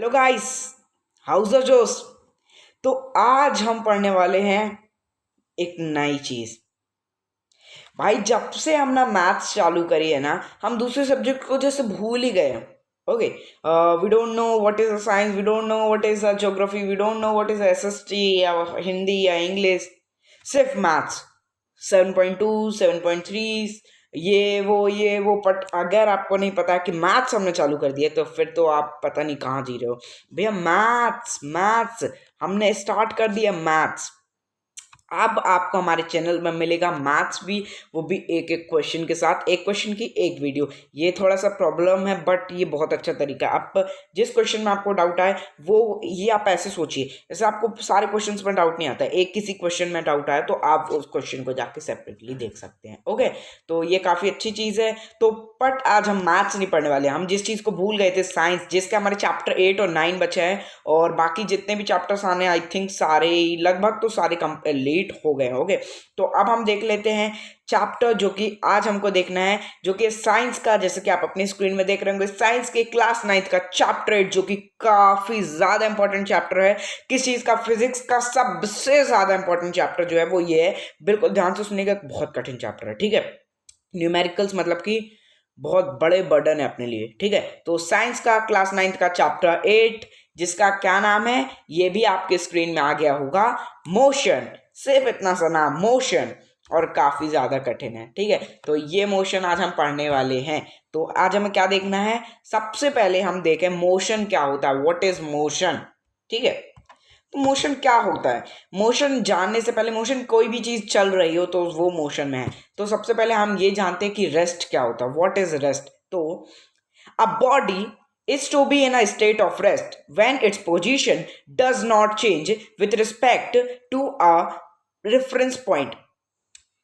Hello guys, house of जोश। तो आज हम पढ़ने वाले हैं एक नई चीज। भाई जब से हम ना मैथ्स चालू करी है ना, हम दूसरे सब्जेक्ट को जैसे भूल ही गए। Okay, we don't know what is a science, we don't know what is a geography, we don't know what is SST या हिंदी या इंग्लिश। सिर्फ मैथ्स 7.2 7.3 ये वो। बट अगर आपको नहीं पता कि मैथ्स हमने चालू कर दिया तो फिर तो आप पता नहीं कहाँ जी रहे हो भैया। मैथ्स मैथ्स हमने स्टार्ट कर दिया मैथ्स। अब आपको हमारे चैनल में मिलेगा मैथ्स भी, वो भी एक एक क्वेश्चन के साथ, एक क्वेश्चन की एक वीडियो। ये थोड़ा सा प्रॉब्लम है बट ये बहुत अच्छा तरीका है। आप जिस क्वेश्चन में आपको डाउट आए वो ये आप ऐसे सोचिए, जैसे आपको सारे क्वेश्चंस में डाउट नहीं आता है, एक किसी क्वेश्चन में डाउट आया तो आप उस क्वेश्चन को जाके सेपरेटली देख सकते हैं। ओके, तो ये काफ़ी अच्छी चीज़ है। तो बट आज हम मैथ्स नहीं पढ़ने वाले, हम जिस चीज़ को भूल गए थे साइंस, जिसके हमारे चैप्टर 8 और 9 बचे हैं, और बाकी जितने भी चैप्टर्स आने आई थिंक सारे लगभग तो सारे कंप्लीट हो गए। ओके, तो अब हम देख लेते हैं चैप्टर जो कि आज हमको देखना है, जो कि साइंस का, जैसे कि आप अपनी स्क्रीन में देख रहे होंगे, साइंस के क्लास 9 का चैप्टर 8, जो कि काफी ज्यादा इंपॉर्टेंट चैप्टर है। किस चीज का? फिजिक्स का सबसे ज्यादा इंपॉर्टेंट चैप्टर जो है वो ये है। बिल्कुल ध्यान से सुनिएगा, बहुत कठिन चैप्टर है। ठीक है, न्यूमेरिकल्स मतलब कि बहुत बड़े बर्डन है अपने लिए। ठीक है, तो साइंस का क्लास 9 का चैप्टर 8, जिसका क्या नाम है ये भी आपके स्क्रीन में आ गया होगा, मोशन। सिर्फ इतना सा नाम, मोशन, और काफी ज्यादा कठिन है। ठीक है, तो ये मोशन आज हम पढ़ने वाले हैं। तो आज हमें क्या देखना है? सबसे पहले हम देखें मोशन क्या होता है, व्हाट इज मोशन। ठीक है, तो मोशन क्या होता है? मोशन जानने से पहले, मोशन कोई भी चीज चल रही हो तो वो मोशन में है। तो सबसे पहले हम ये जानते हैं कि रेस्ट क्या होता है, व्हाट इज रेस्ट। तो a body is to be in a state of rest when its position does not change with respect to a reference point।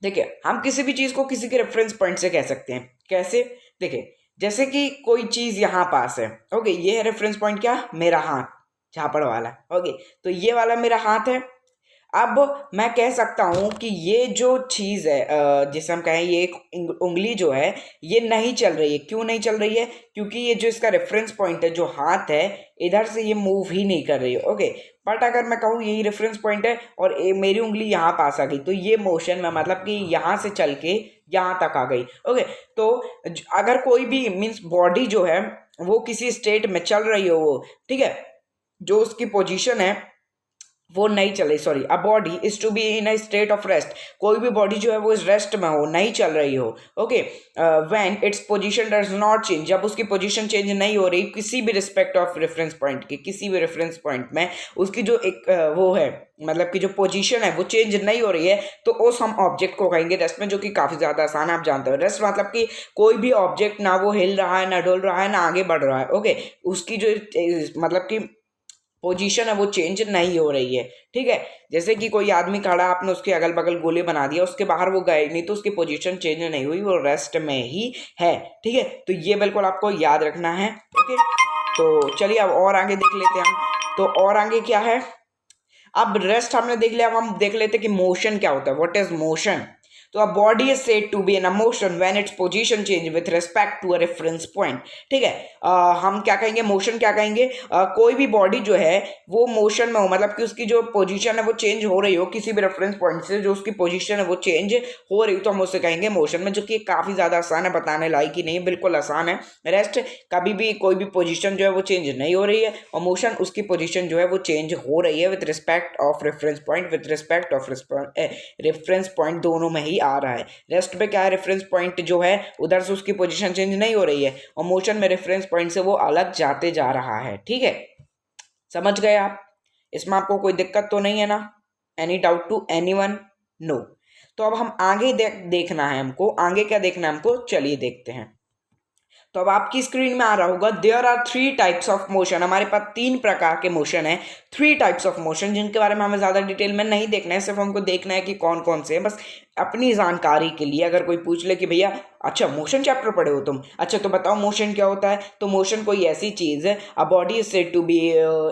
देखिए, हम किसी भी चीज को किसी के रेफरेंस पॉइंट से कह सकते हैं। कैसे? देखिए, जैसे कि कोई चीज यहाँ पास है। ओके, ये है रेफरेंस पॉइंट, क्या? मेरा हाथ, झापड़ वाला। ओके, तो ये वाला मेरा हाथ है। अब मैं कह सकता हूं कि ये जो चीज़ है, जिसे हम कहें, ये एक उंगली जो है ये नहीं चल रही है। क्यों नहीं चल रही है? क्योंकि ये जो इसका रेफरेंस पॉइंट है, जो हाथ है, इधर से ये मूव ही नहीं कर रही है। ओके, बट अगर मैं कहूँ यही रेफरेंस पॉइंट है और मेरी उंगली यहाँ पास आ गई, तो ये मोशन में मतलब कि यहाँ से चल के यहाँ तक आ गई। ओके, तो अगर कोई भी मीन्स बॉडी जो है वो किसी स्टेट में चल रही हो, वो ठीक है, जो उसकी पोजीशन है वो नहीं चल रही, sorry, a body is to be in a state of rest. कोई भी बॉडी जो है वो इस रेस्ट में हो, नहीं चल रही हो। Okay, when its position does not change, जब उसकी पोजीशन चेंज नहीं हो रही किसी भी रिस्पेक्ट ऑफ रेफरेंस पॉइंट की, किसी भी रेफरेंस पॉइंट में उसकी जो एक वो है, मतलब कि जो पोजीशन है वो चेंज नहीं हो रही है, तो उस हम ऑब्जेक्ट को कहेंगे रेस्ट में, जो कि काफी ज्यादा आसान है। आप जानते हो रेस्ट मतलब कि कोई भी ऑब्जेक्ट ना वो हिल रहा है, ना डोल रहा है, ना आगे बढ़ रहा है। ओके, उसकी जो मतलब कि पोजीशन है वो चेंज नहीं हो रही है। ठीक है, जैसे कि कोई आदमी खड़ा, आपने उसके अगल बगल गोले बना दिया, उसके बाहर वो गए नहीं, तो उसकी पोजीशन चेंज नहीं हुई, वो रेस्ट में ही है। ठीक है, तो ये बिल्कुल आपको याद रखना है। ओके, तो चलिए अब और आगे देख लेते हैं हम। तो और आगे क्या है? अब रेस्ट हमने देख लिया, अब हम देख लेते हैं कि मोशन क्या होता है, व्हाट इज मोशन। तो a body is said to be in a motion when its position change with respect to a reference point. ठीक है, हम क्या कहेंगे, मोशन क्या कहेंगे? कोई भी बॉडी जो है वो मोशन में हो, मतलब कि उसकी जो पोजीशन है वो चेंज हो रही हो किसी भी रेफरेंस पॉइंट से, जो उसकी पोजीशन है वो चेंज हो रही हो, तो हम उसे कहेंगे मोशन में, जो कि काफी ज्यादा आसान है, बताने लायक ही नहीं, बिल्कुल आसान है। रेस्ट कभी भी कोई भी पोजीशन जो है वो चेंज नहीं हो रही है, और मोशन उसकी पोजीशन जो है वो चेंज हो रही है with respect of reference point, with respect of reference point दोनों में ही आ रहा है। रेस्ट पे क्या है, रेफरेंस पॉइंट जो है उधर से उसकी पोजीशन चेंज नहीं हो रही है, और मोशन में रेफरेंस पॉइंट से वो अलग जाते जा रहा है। ठीक है, समझ गए आप? इसमें आपको कोई दिक्कत तो नहीं है ना? Any doubt to anyone? No. तो अब हम आगे देखना है, हमको आगे क्या देखना है हमको, चलिए देखते हैं। तो अब आपकी स्क्रीन में आ रहा होगा, there are 3 types of motion. हमारे पास 3 प्रकार के मोशन है, 3 टाइप्स ऑफ मोशन, जिनके बारे में हमें ज्यादा डिटेल में नहीं देखना है, सिर्फ हमको देखना है कि कौन कौन से हैं, बस अपनी जानकारी के लिए। अगर कोई पूछ ले कि भैया अच्छा मोशन चैप्टर पढ़े हो तुम, अच्छा तो बताओ मोशन क्या होता है, तो मोशन कोई ऐसी चीज है, a body is said to be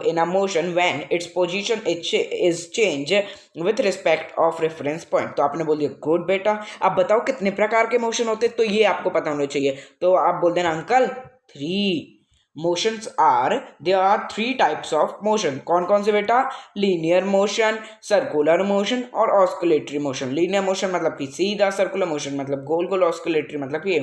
in a motion when its position is change with respect of reference point. तो आपने बोल दिया गुड बेटा, अब बताओ कितने प्रकार के मोशन होते हैं, तो ये आपको पता होना चाहिए। तो आप बोल देना uncle 3। Motions are, there are 3 types of motion. कौन कौन से बेटा? लीनियर मोशन, सर्कुलर मोशन और ऑस्कुलेटरी मोशन। लीनियर मोशन मतलब कि सीधा, सर्कुलर मोशन मतलब गोल गोल, ऑस्कुलेटरी मतलब कि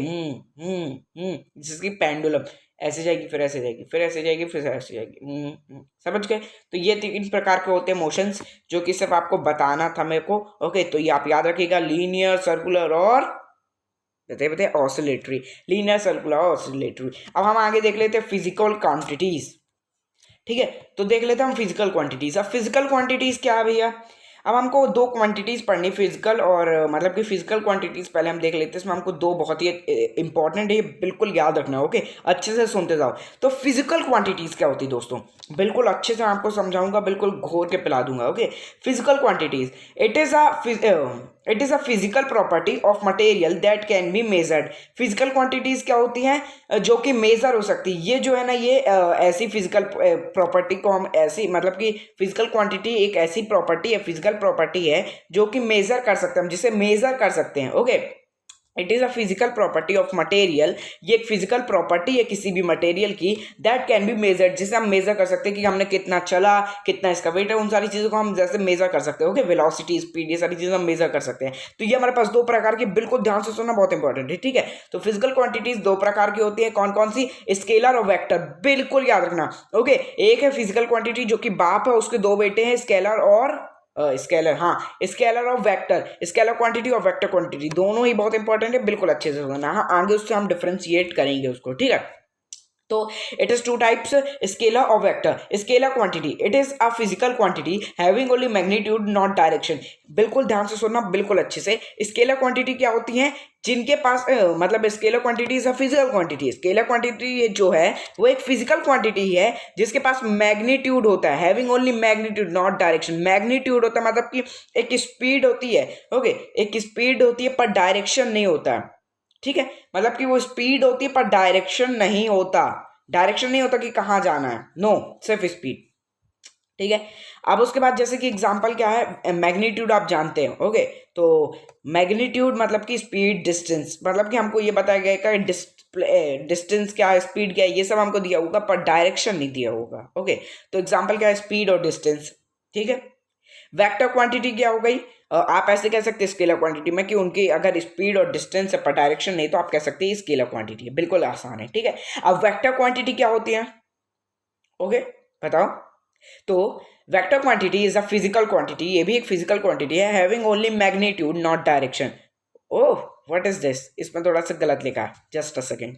जिसकी पेंडुलम ऐसे जाएगी फिर ऐसे जाएगी फिर ऐसे जाएगी फिर ऐसे जाएगी। समझ गए? तो ये 3 प्रकार के होते हैं मोशंस, जो कि सिर्फ आपको बताना था मेरे को। ओके, तो ये आप याद रखिएगा, लीनियर, सर्कुलर और बताइए ऑसिलेटरी। Linear, circular, oscillatory. अब हम आगे देख लेते हैं फिजिकल क्वांटिटीज। ठीक है, तो देख लेते हैं हम फिजिकल क्वांटिटीज। अब फिजिकल क्वांटिटीज क्या है भैया? अब हमको 2 क्वांटिटीज पढ़नी, फिजिकल और मतलब कि फिजिकल क्वांटिटीज पहले हम देख लेते हैं। इसमें हमको 2 बहुत ही इंपॉर्टेंट है, बिल्कुल याद रखना। ओके, अच्छे से सुनते जाओ। तो फिजिकल क्वांटिटीज क्या होती है दोस्तों? बिल्कुल अच्छे से आपको समझाऊंगा, बिल्कुल घोर के पिला दूंगा। Okay, physical quantities, it is a physical property of material that can be measured. Physical quantities क्या होती हैं? जो कि मेजर हो सकती है। ये जो है ना, ये ऐसी फिजिकल प्रॉपर्टी को हम ऐसी, मतलब कि फिजिकल क्वांटिटी एक ऐसी प्रॉपर्टी है, फिजिकल प्रॉपर्टी है जो कि मेजर कर सकते हैं, हम जिसे मेजर कर सकते हैं। Okay, it is a physical property of material. ये एक फिजिकल प्रॉपर्टी है किसी भी मटेरियल की, दैट कैन बी मेजर्ड, जिसे हम मेजर कर सकते हैं कि हमने कितना चला, कितना इसका वेट है, उन सारी चीज़ों को हम जैसे मेजर कर सकते हैं। ओके, वेलोसिटी, स्पीड, ये सारी चीज़ें हम मेजर कर सकते हैं। तो ये हमारे पास 2 प्रकार की, बिल्कुल ध्यान से सुनना, बहुत इंपॉर्टेंट है। ठीक है, तो फिजिकल क्वांटिटीज 2 प्रकार की होती है। कौन कौन सी? स्केलर और वेक्टर, बिल्कुल याद रखना। ओके, एक है फिजिकल क्वांटिटी जो कि बाप है, उसके 2 बेटे हैं, स्केलर और स्केलर। हाँ, स्केलर और वेक्टर, स्केलर क्वांटिटी और वेक्टर क्वांटिटी दोनों ही बहुत इंपॉर्टेंट है, बिल्कुल अच्छे से समझना। हाँ, आगे उससे हम डिफरेंशिएट करेंगे उसको। ठीक है, तो इट इज 2 टाइप्स, स्केलर और vector. Scalar quantity, it is a physical quantity having only magnitude not direction. बिल्कुल ध्यान से सुनना, बिल्कुल अच्छे से। स्केलर क्वांटिटी क्या होती है? जिनके पास मतलब scalar quantity is a physical quantity. Scalar quantity जो है वो एक फिजिकल क्वांटिटी है जिसके पास मैग्नीट्यूड होता है, having only magnitude not direction. Magnitude होता है मतलब कि एक स्पीड होती है। ओके, एक स्पीड होती है पर डायरेक्शन नहीं होता है। ठीक है, मतलब कि वो स्पीड होती है पर डायरेक्शन नहीं होता। डायरेक्शन नहीं होता कि कहाँ जाना है, नो, सिर्फ स्पीड। ठीक है, अब उसके बाद जैसे कि एग्जांपल क्या है, मैग्नीट्यूड आप जानते हैं। ओके, तो मैग्नीट्यूड मतलब कि स्पीड, डिस्टेंस, मतलब कि हमको ये बताया गया कि डिस्टेंस क्या है, स्पीड क्या है, ये सब हमको दिया होगा पर डायरेक्शन नहीं दिया होगा। ओके, तो एग्जांपल क्या है, स्पीड और डिस्टेंस। ठीक है, वेक्टर क्वांटिटी क्या हो गई? आप ऐसे कह सकते हैं स्केलर क्वांटिटी में कि उनकी अगर स्पीड और डिस्टेंस है पर डायरेक्शन नहीं, तो आप कह सकते हैं स्केलर क्वांटिटी है। बिल्कुल आसान है। ठीक है, अब वेक्टर क्वांटिटी क्या होती है? ओके, बताओ। तो vector quantity is a physical quantity, ये भी एक फिजिकल क्वांटिटी है, having only magnitude not direction. Oh, what is this? इसमें थोड़ा सा गलत लिखा है, जस्ट अ सेकेंड।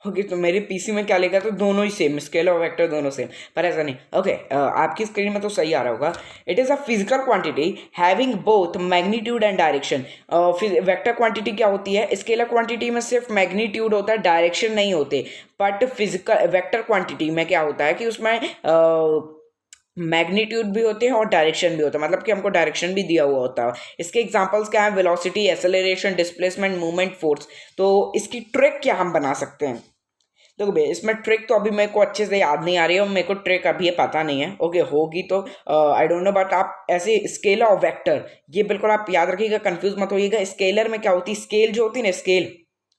ओके, तो मेरे पीसी में क्या लिखा? तो दोनों ही सेम, स्केलर और वेक्टर दोनों सेम, पर ऐसा नहीं। ओके, आपकी स्क्रीन में तो सही आ रहा होगा। It is a physical quantity having both magnitude and direction. Vector quantity क्या होती है? स्केलर क्वांटिटी में सिर्फ मैग्नीट्यूड होता है, डायरेक्शन नहीं होते। बट फिजिकल वेक्टर क्वांटिटी में क्या होता है कि उसमें मैग्नीट्यूड भी होते हैं और डायरेक्शन भी होता है, मतलब कि हमको डायरेक्शन भी दिया हुआ होता है। इसके एग्जांपल्स क्या है? Velocity, acceleration, displacement, movement, force. तो इसकी ट्रिक क्या हम बना सकते हैं? देखो भैया, इसमें ट्रिक तो अभी मेरे को अच्छे से याद नहीं आ रही है और मेरे को ट्रिक अभी ये पता नहीं है। ओके, होगी तो आई डोंट नो, बट आप ऐसे स्केलर और वेक्टर, ये बिल्कुल आप याद रखिएगा, कंफ्यूज मत होइएगा। स्केलर में क्या होती है? स्केल जो होती है ना, स्केल।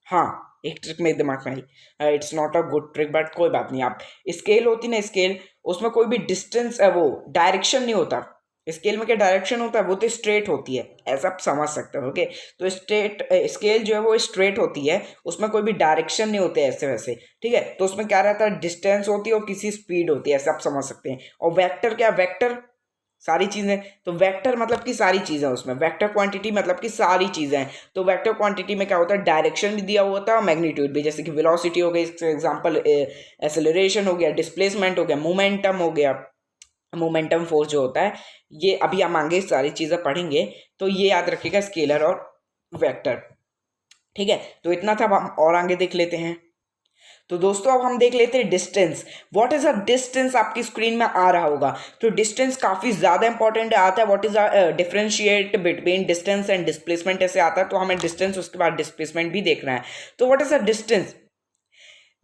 हाँ, एक ट्रिक मेरे दिमाग में आई, it's not a good trick but कोई बात नहीं। आप स्केल होती ना, स्केल, उसमें कोई भी डिस्टेंस वो डायरेक्शन नहीं होता। स्केल में क्या डायरेक्शन होता है? वो तो स्ट्रेट होती है, ऐसा आप समझ सकते हो। ओके, तो स्ट्रेट स्केल जो है वो स्ट्रेट होती है, उसमें कोई भी डायरेक्शन नहीं होते ऐसे वैसे। ठीक है, तो उसमें क्या रहता है? डिस्टेंस होती है और किसी स्पीड होती है, ऐसे आप समझ सकते हैं। और वेक्टर क्या? वेक्टर सारी चीजें। तो वेक्टर मतलब कि सारी चीजें, उसमें वेक्टर क्वांटिटी मतलब कि सारी चीजें हैं। तो वेक्टर क्वांटिटी में क्या होता है? डायरेक्शन भी दिया हुआ होता है और मैग्नीट्यूड भी, जैसे कि वेलोसिटी हो गई, एग्जांपल एक्सेलरेशन हो गया, डिस्प्लेसमेंट हो गया, मोमेंटम हो गया, मोमेंटम फोर्स जो होता है। ये अभी हम आगे सारी चीज़ें पढ़ेंगे, तो ये याद रखिएगा, स्केलर और वेक्टर। ठीक है, तो इतना था, हम और आगे देख लेते हैं। तो दोस्तों अब हम देख लेते हैं distance. What is a distance? आपकी स्क्रीन में आ रहा होगा। तो डिस्टेंस काफ़ी ज़्यादा इंपॉर्टेंट आता है। What is a differentiate between distance and displacement ऐसे आता है, तो हमें डिस्टेंस उसके बाद डिस्प्लेसमेंट भी देखना है। तो what is a distance?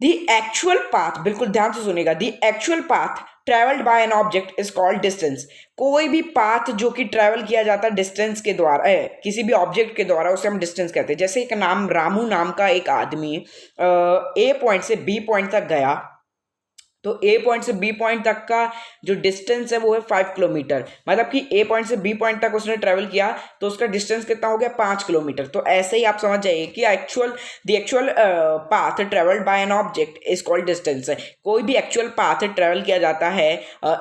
The actual path, बिल्कुल ध्यान से सुनेगा, the actual path travelled by an object is called distance. कोई भी पाथ जो कि ट्रेवल किया जाता है डिस्टेंस के द्वारा, किसी भी ऑब्जेक्ट के द्वारा, उसे हम डिस्टेंस कहते हैं। जैसे एक नाम रामू नाम का एक आदमी ए पॉइंट से बी पॉइंट तक गया, तो ए पॉइंट से बी पॉइंट तक का जो डिस्टेंस है वो है 5 किलोमीटर। मतलब कि ए पॉइंट से बी पॉइंट तक उसने ट्रेवल किया तो उसका डिस्टेंस कितना हो गया, 5 किलोमीटर। तो ऐसे ही आप समझ जाइए कि the actual path travelled by an object is called distance है। कोई भी एक्चुअल पाथ ट्रेवल किया जाता है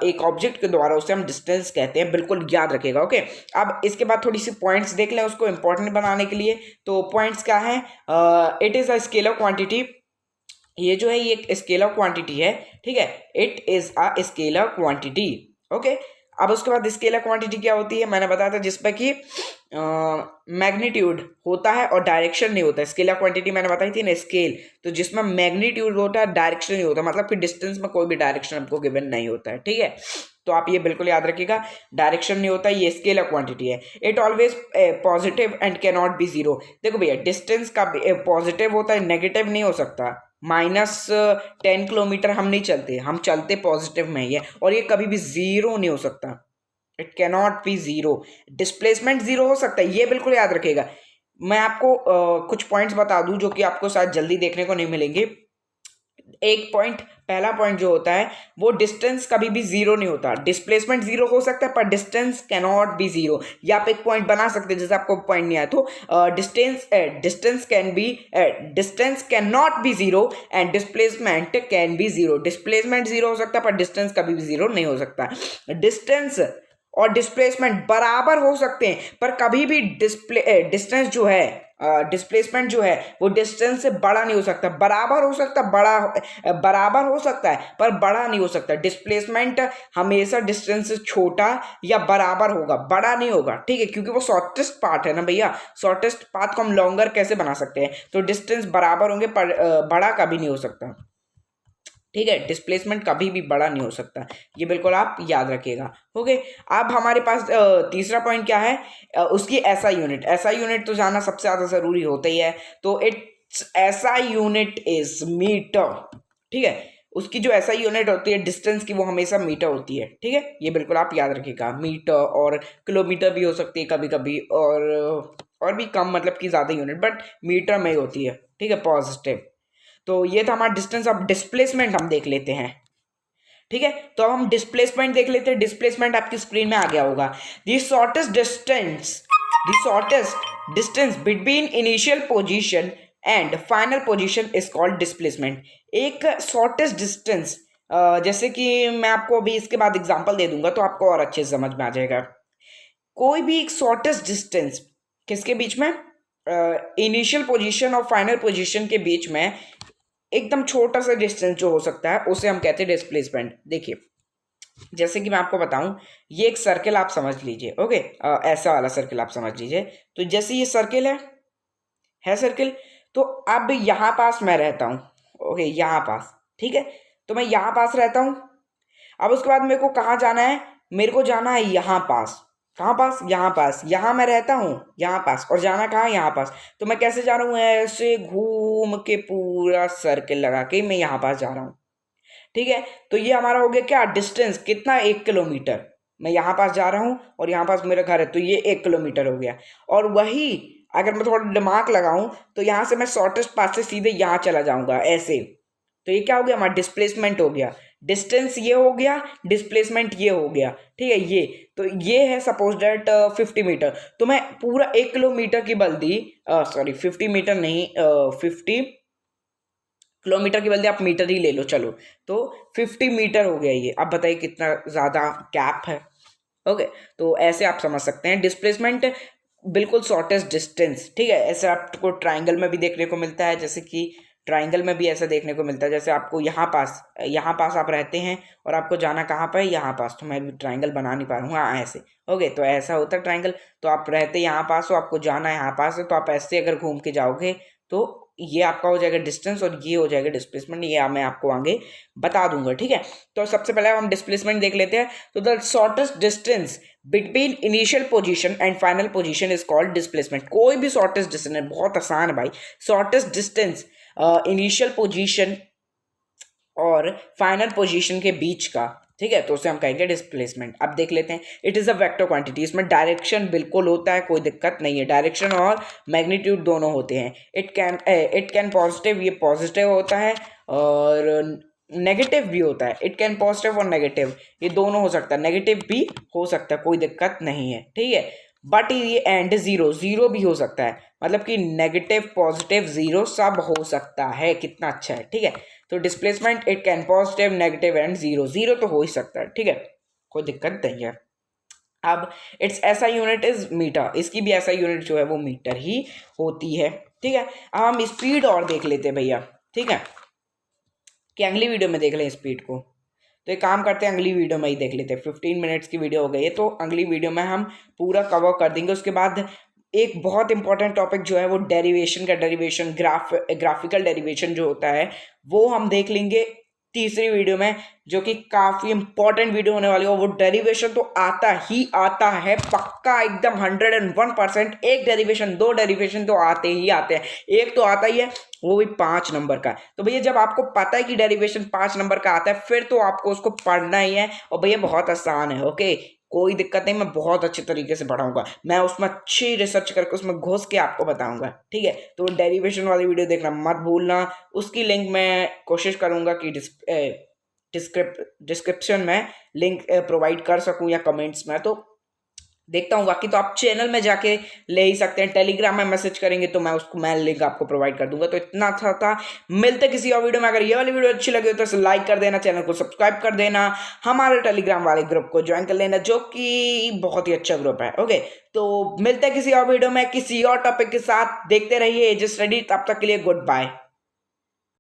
एक ऑब्जेक्ट के द्वारा, उसे हम डिस्टेंस कहते हैं। बिल्कुल याद रखिएगा। ओके, अब इसके बाद थोड़ी सी पॉइंट्स देख लें उसको इंपॉर्टेंट बनाने के लिए। तो पॉइंट्स क्या है, it is a scalar quantity. ये जो है ये एक स्केलर क्वांटिटी है, ठीक है, it is a scalar quantity. Okay, अब उसके बाद स्केलर क्वांटिटी क्या होती है, मैंने बताया था जिसपे कि मैग्नीट्यूड होता है और डायरेक्शन नहीं होता है। स्केलर क्वांटिटी मैंने बताई थी ना, स्केल, तो जिसमें मैग्नीट्यूड होता है, डायरेक्शन नहीं होता, मतलब कि डिस्टेंस में कोई भी डायरेक्शन आपको गिवन नहीं होता है, ठीक है। तो आप ये बिल्कुल याद रखिएगा, डायरेक्शन नहीं होता, ये स्केलर क्वांटिटी है। It always positive and can not be zero. देखो भैया, डिस्टेंस का पॉजिटिव होता है, नेगेटिव नहीं हो सकता। -10 किलोमीटर हम नहीं चलते, हम चलते पॉजिटिव में ही है, और ये कभी भी जीरो नहीं हो सकता। It can not be zero. Displacement zero हो सकता है, ये बिल्कुल याद रखिएगा। मैं आपको कुछ पॉइंट्स बता दूं जो कि आपको शायद जल्दी देखने को नहीं मिलेंगे। एक पॉइंट, पहला पॉइंट जो होता है वो डिस्टेंस कभी भी जीरो नहीं होता। डिस्प्लेसमेंट जीरो हो सकता है पर distance can not be zero. या आप एक पॉइंट बना सकते हैं, जैसे आपको पॉइंट नहीं आया तो distance can not be zero and displacement can be zero. Displacement zero हो सकता है पर डिस्टेंस कभी भी जीरो नहीं हो सकता। डिस्टेंस और डिस्प्लेसमेंट बराबर हो सकते हैं पर कभी भी डिस्टेंस जो है, डिस्प्लेसमेंट जो है वो डिस्टेंस से बड़ा नहीं हो सकता। बराबर हो सकता, बराबर हो सकता है पर बड़ा नहीं हो सकता। डिस्प्लेसमेंट हमेशा डिस्टेंस से छोटा या बराबर होगा, बड़ा नहीं होगा, ठीक है, क्योंकि वो शॉर्टेस्ट पाथ है ना भैया। शॉर्टेस्ट पाथ को हम लॉन्गर कैसे बना सकते हैं, तो डिस्टेंस बराबर होंगे पर बड़ा कभी नहीं हो सकता, ठीक है। डिस्प्लेसमेंट कभी भी बड़ा नहीं हो सकता, ये बिल्कुल आप याद रखिएगा। ओके, अब हमारे पास तीसरा पॉइंट क्या है, उसकी एसआई यूनिट। एसआई यूनिट तो जानना सबसे ज़्यादा ज़रूरी होता ही है। तो its SI unit is metre, ठीक है। उसकी जो एसआई यूनिट होती है डिस्टेंस की, वो हमेशा मीटर होती है, ठीक है, ये बिल्कुल आप याद रखिएगा। मीटर और किलोमीटर भी हो सकती है कभी कभी, और भी कम, मतलब कि ज़्यादा यूनिट, बट मीटर में ही होती है, ठीक है, पॉजिटिव। तो ये था हमारा डिस्टेंस। अब डिस्प्लेसमेंट हम देख लेते हैं, ठीक है। तो अब हम डिस्प्लेसमेंट देख लेते हैं। डिस्प्लेसमेंट आपकी स्क्रीन में आ गया होगा। The shortest distance between initial position and final position is called displacement. एक शॉर्टेस्ट डिस्टेंस, जैसे कि मैं आपको अभी इसके बाद एग्जांपल दे दूंगा तो आपको और अच्छे से समझ में आ जाएगा। कोई भी एक शॉर्टेस्ट डिस्टेंस किसके बीच में, इनिशियल पोजीशन और फाइनल पोजीशन के बीच में एकदम छोटा सा डिस्टेंस जो हो सकता है उसे हम कहते हैं डिस्प्लेसमेंट। देखिए, जैसे कि मैं आपको बताऊं, ये एक सर्कल आप समझ लीजिए। ओके, ऐसा वाला सर्कल आप समझ लीजिए। तो जैसे ये सर्कल है सर्कल, तो अब यहाँ पास मैं रहता हूँ, ओके, यहाँ पास, ठीक है। तो मैं यहाँ पास रहता हूँ। अब उसके बाद मेरे को कहाँ जाना है, मेरे को जाना है यहाँ पास। कहाँ पास, यहाँ पास, यहाँ मैं रहता हूँ यहाँ पास, और जाना कहाँ, यहाँ पास। तो मैं कैसे जा रहा हूँ, ऐसे घूम के पूरा सर्कल लगा के मैं यहाँ पास जा रहा हूँ, ठीक है। तो ये हमारा हो गया क्या, डिस्टेंस कितना, 1 किलोमीटर। मैं यहाँ पास जा रहा हूँ और यहाँ पास मेरा घर है, तो ये 1 किलोमीटर हो गया। और वही अगर मैं थोड़ा दिमाग लगाऊं तो यहाँ से मैं शॉर्टेस्ट पाथ से सीधे यहाँ चला जाऊंगा ऐसे। तो ये क्या हो गया, हमारा डिस्प्लेसमेंट हो गया। डिस्टेंस ये हो गया, डिस्प्लेसमेंट ये हो गया, ठीक है। ये तो ये है सपोज दैट 50 मीटर। तो मैं पूरा 1 किलोमीटर की बल्दी, सॉरी 50 मीटर नहीं, 50 किलोमीटर की बल्दी आप मीटर ही ले लो, चलो। तो 50 मीटर हो गया ये। अब बताइए कितना ज़्यादा गैप है। ओके, तो ऐसे आप समझ सकते हैं डिस्प्लेसमेंट, बिल्कुल शॉर्टेस्ट डिस्टेंस, ठीक है। ऐसे आपको ट्राइंगल में भी देखने को मिलता है, जैसे कि ट्राइंगल में भी ऐसा देखने को मिलता है। जैसे आपको यहाँ पास आप रहते हैं और आपको जाना कहाँ पर है, यहाँ पास। तो मैं भी ट्राइंगल बना नहीं पा रहा हूँ, हाँ ऐसे। ओके, तो ऐसा होता है ट्राइंगल। तो आप रहते यहाँ पास हो, आपको जाना है यहाँ पास है, तो आप ऐसे अगर घूम के जाओगे तो ये आपका हो जाएगा डिस्टेंस और ये हो जाएगा डिस्प्लेसमेंट। ये मैं आपको आगे बता दूंगा, ठीक है। तो सबसे पहले हम डिस्प्लेसमेंट देख लेते हैं। तो the shortest distance between initial position and final position is called displacement. कोई भी शॉर्टेस्ट डिस्टेंस है, बहुत आसान है भाई। शॉर्टेस्ट डिस्टेंस इनिशियल पोजीशन और फाइनल पोजीशन के बीच का, ठीक है, तो उसे हम कहेंगे डिस्प्लेसमेंट। अब देख लेते हैं, it is a vector quantity, इसमें डायरेक्शन बिल्कुल होता है, कोई दिक्कत नहीं है, डायरेक्शन और मैग्नीट्यूड दोनों होते हैं। इट कैन पॉजिटिव, ये पॉजिटिव होता है, और नेगेटिव भी होता है। इट कैन पॉजिटिव और नेगेटिव ये दोनों हो सकता है, नेगेटिव भी हो सकता है, कोई दिक्कत नहीं है, ठीक है। बट ये एंड जीरो, जीरो भी हो सकता है, मतलब कि नेगेटिव पॉजिटिव जीरो सब हो सकता है। कितना अच्छा है, ठीक है। तो displacement it can positive negative and zero, zero तो हो ही सकता है, ठीक है, कोई दिक्कत नहीं है। अब इट्स ऐसा यूनिट इज मीटर, इसकी भी ऐसा यूनिट जो है वो मीटर ही होती है, ठीक है। अब हम स्पीड और देख लेते हैं भैया, ठीक है, कि अगली वीडियो में देख लें स्पीड को। तो एक काम करते हैं, अगली वीडियो में ही देख लेते हैं, 15 मिनट्स की वीडियो हो गई है, तो अगली वीडियो में हम पूरा कवर कर देंगे। उसके बाद एक बहुत इंपॉर्टेंट टॉपिक जो है वो डेरिवेशन का, डेरिवेशन ग्राफिकल डेरिवेशन जो होता है वो हम देख लेंगे तीसरी वीडियो में, जो कि काफ़ी इंपॉर्टेंट वीडियो होने वाली है। वो डेरिवेशन तो आता ही आता है पक्का, एकदम 101%। एक डेरिवेशन, दो डेरिवेशन तो आते ही आते हैं, एक तो आता ही है, वो भी 5 नंबर का। तो भैया जब आपको पता है कि डेरिवेशन 5 नंबर का आता है, फिर तो आपको उसको पढ़ना ही है, और भैया बहुत आसान है, ओके, कोई दिक्कत नहीं, मैं बहुत अच्छे तरीके से पढ़ाऊंगा, मैं उसमें अच्छी रिसर्च करके उसमें घुस के आपको बताऊंगा, ठीक है। तो डेरिवेशन वाली वीडियो देखना मत भूलना, उसकी लिंक मैं कोशिश करूंगा कि डिस्क्रिप्शन में लिंक प्रोवाइड कर सकूं या कमेंट्स में, तो देखता हूँ। बाकी तो आप चैनल में जाके ले ही सकते हैं, टेलीग्राम में मैसेज करेंगे तो मैं लिंक आपको प्रोवाइड कर दूंगा। तो इतना अच्छा था, मिलते किसी और वीडियो में। अगर ये वाली वीडियो अच्छी लगी हो तो इसे लाइक कर देना, चैनल को सब्सक्राइब कर देना, हमारे टेलीग्राम वाले ग्रुप को ज्वाइन कर लेना, जो कि बहुत ही अच्छा ग्रुप है, ओके। तो मिलते हैं किसी और वीडियो में किसी और टॉपिक के साथ, देखते रहिए एजे स्टडी, तब तक के लिए गुड बाय।